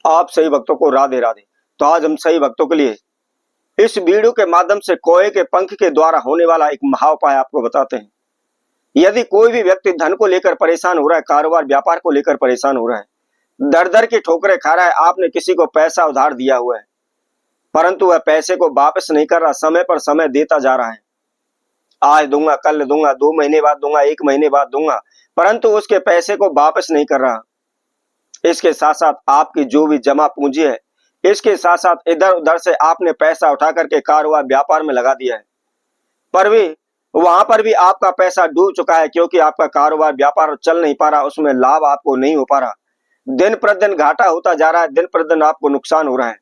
आप सही भक्तों को राधे राधे। तो आज हम सही भक्तों के लिए इस वीडियो के माध्यम से कोए के पंख के द्वारा होने वाला एक महा उपाय आपको बताते हैं। यदि कोई भी व्यक्ति धन को लेकर परेशान हो रहा है, कारोबार व्यापार को लेकर परेशान हो रहा है, दर दर की ठोकरें खा रहा है, आपने किसी को पैसा उधार दिया हुआ है परंतु वह पैसे को वापस नहीं कर रहा, समय पर समय देता जा रहा है, आज दूंगा, कल दूंगा, 2 महीने बाद दूंगा, 1 महीने बाद दूंगा, परंतु उसके पैसे को वापस नहीं कर रहा। इसके साथ साथ आपकी जो भी जमा पूंजी है, इसके साथ साथ इधर उधर से आपने पैसा उठा करके कारोबार व्यापार में लगा दिया है, पर भी वहां पर भी आपका पैसा डूब चुका है, क्योंकि आपका कारोबार व्यापार चल नहीं पा रहा, उसमें लाभ आपको नहीं हो पा रहा, दिन प्रतिदिन घाटा होता जा रहा है, दिन प्रतिदिन आपको नुकसान हो रहा है,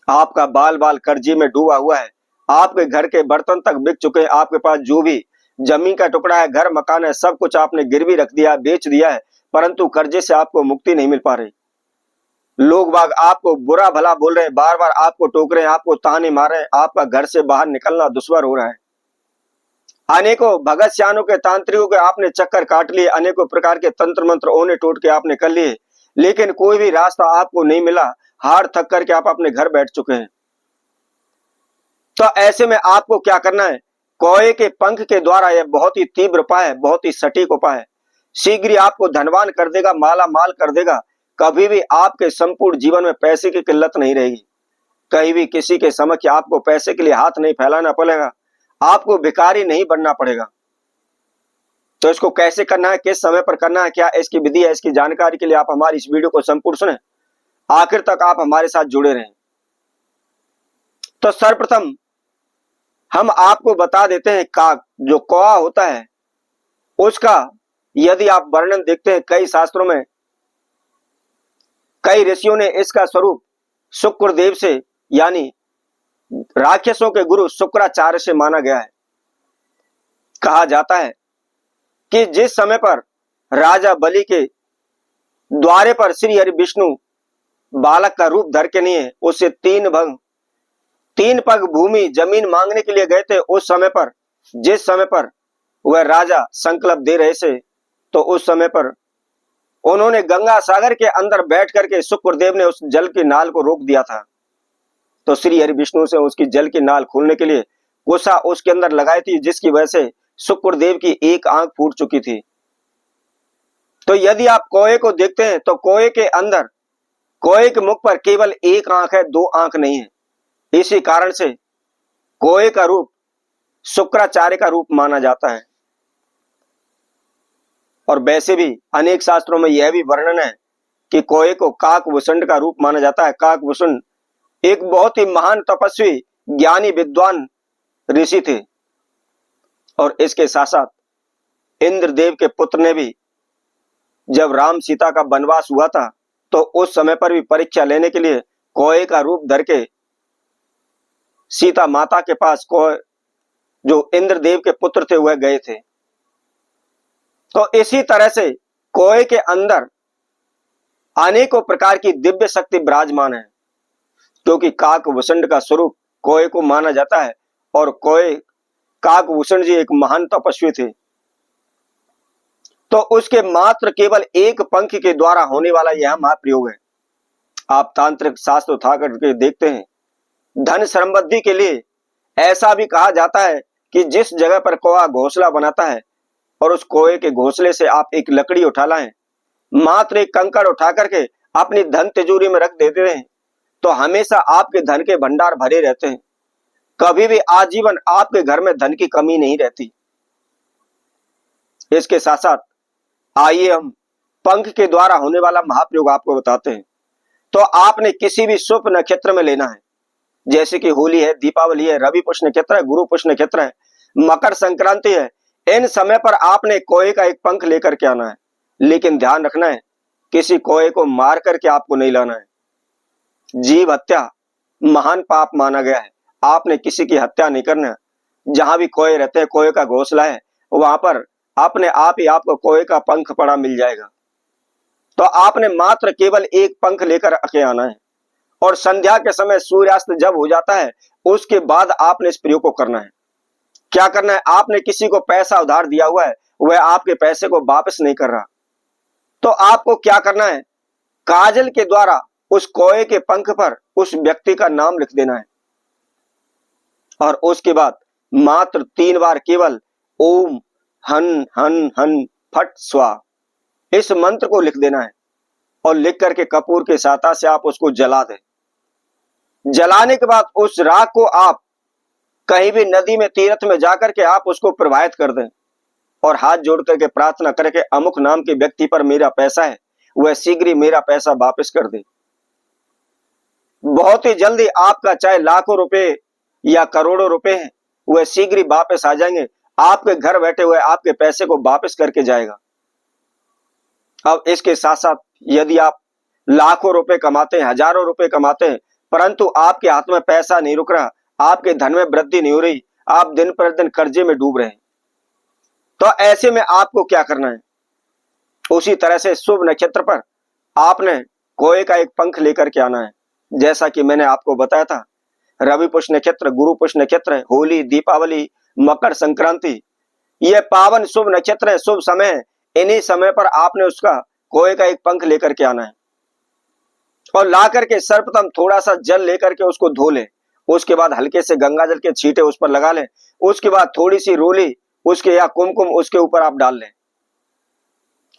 आपका बाल बाल कर्जे में डूबा हुआ है, आपके घर के बर्तन तक बिक चुके हैं, आपके पास जो भी जमीन का टुकड़ा है, घर मकान है, सब कुछ आपने गिरवी रख दिया, बेच दिया है, परंतु कर्जे से आपको मुक्ति नहीं मिल पा रही। लोग बाग आपको बुरा भला बोल रहे हैं, बार बार आपको टोक रहे हैं, आपको ताने मार रहे हैं, आपका घर से बाहर निकलना दुश्वार हो रहा है। अनेकों भगत सियानों के तांत्रिकों के आपने चक्कर काट लिए, अनेकों प्रकार के तंत्र मंत्र ओने टोट के आपने कर लिए, लेकिन कोई भी रास्ता आपको नहीं मिला, हार थक करके आप अपने घर बैठ चुके हैं। तो ऐसे में आपको क्या करना है, कोए के पंख के द्वारा, यह बहुत ही तीव्र उपाय है, बहुत ही सटीक उपाय है, शीघ्र ही आपको धनवान कर देगा, माला माल कर देगा, कभी भी आपके संपूर्ण जीवन में पैसे की किल्लत नहीं रहेगी, कहीं भी किसी के समक्ष आपको पैसे के लिए हाथ नहीं फैलाना पड़ेगा, आपको भिखारी नहीं बनना पड़ेगा। तो इसको कैसे करना है, किस समय पर करना है, क्या इसकी विधि है, इसकी जानकारी के लिए आप हमारी इस वीडियो को संपूर्ण सुने, आखिर तक आप हमारे साथ जुड़े रहें। तो सर्वप्रथम हम आपको बता देते हैं, काक जो कौआ होता है उसका यदि आप वर्णन देखते हैं कई शास्त्रों में, कई ऋषियों ने इसका स्वरूप शुक्रदेव से यानी राक्षसों के गुरु शुक्राचार्य से माना गया है। कहा जाता है कि जिस समय पर राजा बलि के द्वारे पर श्री हरि विष्णु बालक का रूप धर के नहीं, उससे 3 पग भूमि जमीन मांगने के लिए गए थे, उस समय पर जिस समय पर वह राजा संकल्प दे रहे थे, तो उस समय पर उन्होंने गंगा सागर के अंदर बैठ करके शुक्रदेव ने उस जल की नाल को रोक दिया था। तो श्री हरि विष्णु से उसकी जल की नाल खोलने के लिए कोसा उसके अंदर लगाई थी, जिसकी वजह से शुक्रदेव की एक आंख फूट चुकी थी। तो यदि आप कोए को देखते हैं तो कोए के अंदर, कोए के मुख पर केवल एक आंख है, 2 आंख नहीं है। इसी कारण से कोए का रूप शुक्राचार्य का रूप माना जाता है। और वैसे भी अनेक शास्त्रों में यह भी वर्णन है कि कोए को काकभूषण का रूप माना जाता है। काकभूषण एक बहुत ही महान तपस्वी, ज्ञानी, विद्वान ऋषि थे, और इसके साथ साथ इंद्रदेव के पुत्र ने भी जब राम सीता का वनवास हुआ था, तो उस समय पर भी परीक्षा लेने के लिए कोए का रूप धर के सीता माता के पास कोए जो इंद्रदेव के पुत्र थे वह गए थे। तो इसी तरह से कोए के अंदर अनेकों प्रकार की दिव्य शक्ति विराजमान है, क्योंकि काकभूषण का स्वरूप कोए को माना जाता है, और कोए काकभूषण जी एक महान तपस्वी थे। तो उसके मात्र केवल एक पंख के द्वारा होने वाला यह महाप्रयोग है। आप तांत्रिक शास्त्र उठा करके देखते हैं, धन समृद्धि के लिए ऐसा भी कहा जाता है कि जिस जगह पर कौआ घोंसला बनाता है और उस कौए के घोंसले से आप एक लकड़ी उठा लाएं, मात्र एक कंकड़ उठा करके अपनी धन तिजोरी में रख देते हैं, तो हमेशा आपके धन के भंडार भरे रहते हैं, कभी भी आजीवन आपके घर में धन की कमी नहीं रहती। इसके साथ साथ आइए हम पंख के द्वारा होने वाला महाप्रयोग आपको बताते हैं। तो आपने किसी भी शुभ नक्षत्र में लेना है, जैसे कि होली है, दीपावली है, रवि पुष्य नक्षत्र है, गुरु पुष्य नक्षत्र है, मकर संक्रांति है, इन समय पर आपने कोए का एक पंख लेकर के आना है। लेकिन ध्यान रखना है, किसी कोए को मार करके आपको नहीं लाना है। जीव हत्या महान पाप माना गया है, आपने किसी की हत्या नहीं करना है। जहां भी कोए रहते हैं, कोए का घोंसला है, वहां पर अपने आप ही आपको कोए का पंख पड़ा मिल जाएगा। तो आपने मात्र केवल एक पंख लेकर आके आना है, और संध्या के समय सूर्यास्त जब हो जाता है, उसके बाद आपने इस प्रयोग को करना है। क्या करना है, आपने किसी को पैसा उधार दिया हुआ है, वह आपके पैसे को वापस नहीं कर रहा, तो आपको क्या करना है, काजल के द्वारा उस कौए के पंख पर उस व्यक्ति का नाम लिख देना है और उसके बाद मात्र 3 बार केवल ओम हन हन हन फट स्वा इस मंत्र को लिख देना है और लिख करके कपूर के सहायता से आप उसको जला दें। जलाने के बाद उस राख को आप कहीं भी नदी में तीर्थ में जाकर के आप उसको प्रवाहित कर दें और हाथ जोड़ करके प्रार्थना करके अमुक नाम के व्यक्ति पर मेरा पैसा है, वह शीघ्र ही मेरा पैसा वापस कर दे। बहुत ही जल्दी आपका चाहे लाखों रुपए या करोड़ों रुपए हैं, वह शीघ्र ही वापस आ जाएंगे। आपके घर बैठे हुए आपके पैसे को वापस करके जाएगा। अब इसके साथ साथ यदि आप लाखों रुपए कमाते हैं, हजारों रुपए कमाते हैं, परंतु आपके हाथ में पैसा नहीं रुक रहा, आपके धन में वृद्धि नहीं हो रही, आप दिन पर दिन कर्जे में डूब रहे हैं, तो ऐसे में आपको क्या करना है? उसी तरह से शुभ नक्षत्र पर आपने कोए का एक पंख लेकर के आना है। जैसा कि मैंने आपको बताया था, रवि पुष्य नक्षत्र, गुरु पुष्य नक्षत्र, होली, दीपावली, मकर संक्रांति, ये पावन शुभ नक्षत्र है, शुभ समय है। इन्हीं समय पर आपने उसका कोए का एक पंख लेकर के आना है और ला करके सर्वप्रथम थोड़ा सा जल लेकर के उसको धो ले। उसके बाद हल्के से गंगा जल के छींटे उस पर लगा लें। उसके बाद थोड़ी सी रोली उसके या कुमकुम उसके ऊपर आप डाल लें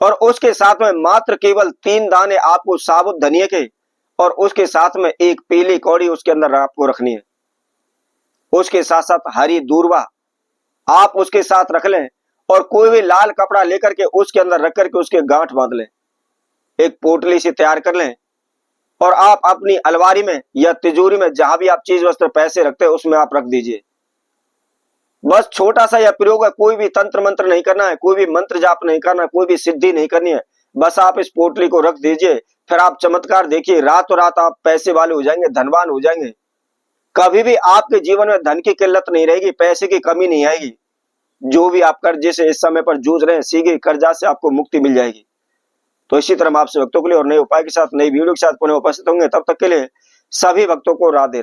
और उसके साथ में मात्र केवल 3 दाने आपको साबुत धनिये के और उसके साथ में एक पीली कौड़ी उसके अंदर आपको रखनी है। उसके साथ साथ हरी दूर्वा आप उसके साथ रख लें और कोई भी लाल कपड़ा लेकर के उसके अंदर रख करके उसके गांठ बांध लें। एक पोटली से तैयार कर लें और आप अपनी अलमारी में या तिजोरी में जहां भी आप चीज वस्त्र पैसे रखते हैं उसमें आप रख दीजिए। बस छोटा सा यह प्रयोग है, कोई भी तंत्र मंत्र नहीं करना है, कोई भी मंत्र जाप नहीं करना, कोई भी सिद्धि नहीं करनी है। बस आप इस पोटली को रख दीजिए, फिर आप चमत्कार देखिए, रातों रात आप पैसे वाले हो जाएंगे, धनवान हो जाएंगे। कभी भी आपके जीवन में धन की किल्लत नहीं रहेगी, पैसे की कमी नहीं आएगी। जो भी आप कर्जे से इस समय पर जूझ रहे हैं, सीधे कर्जा से आपको मुक्ति मिल जाएगी। तो इसी तरह हम आपसे भक्तों के लिए और नए उपाय के साथ, नई वीडियो के साथ पुनः उपस्थित होंगे। तब तक के लिए सभी भक्तों को राधे राधे।